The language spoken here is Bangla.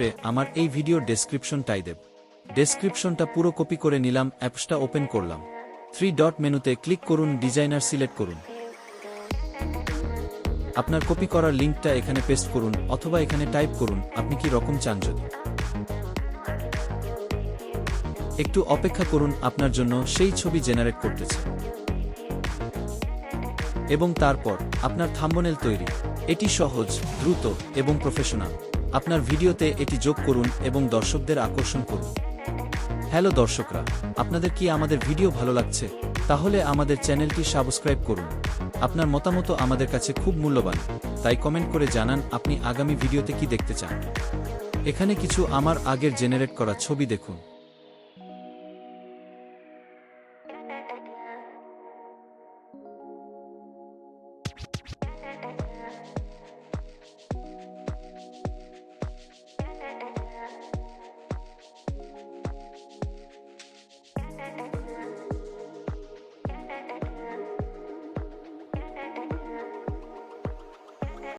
ক্ষেত্রে আমার এই ভিডিওর ডেসক্রিপশনটাই দেব। ডেসক্রিপশনটা পুরো কপি করে নিলাম, অ্যাপসটা ওপেন করলাম। 3 ডট মেনুতে ক্লিক করুন, ডিজাইনার সিলেক্ট করুন। আপনার কপি করার লিঙ্কটা এখানে পেস্ট করুন অথবা এখানে টাইপ করুন আপনি কি রকম চান। যদি একটু অপেক্ষা করুন, আপনার জন্য সেই ছবি জেনারেট করতেছে এবং তারপর আপনার থাম্বনেল তৈরি। এটি সহজ, দ্রুত এবং প্রফেশনাল। আপনার ভিডিওতে এটি যোগ করুন এবং দর্শকদের আকর্ষণ করুন। হ্যালো দর্শকরা, আপনাদের কি আমাদের ভিডিও ভালো লাগছে? তাহলে আমাদের চ্যানেলটি সাবস্ক্রাইব করুন। আপনার মতামত আমাদের কাছে খুব মূল্যবান, তাই কমেন্ট করে জানান আপনি আগামী ভিডিওতে কি দেখতে চান। এখানে কিছু আমার আগের জেনারেট করা ছবি দেখুন।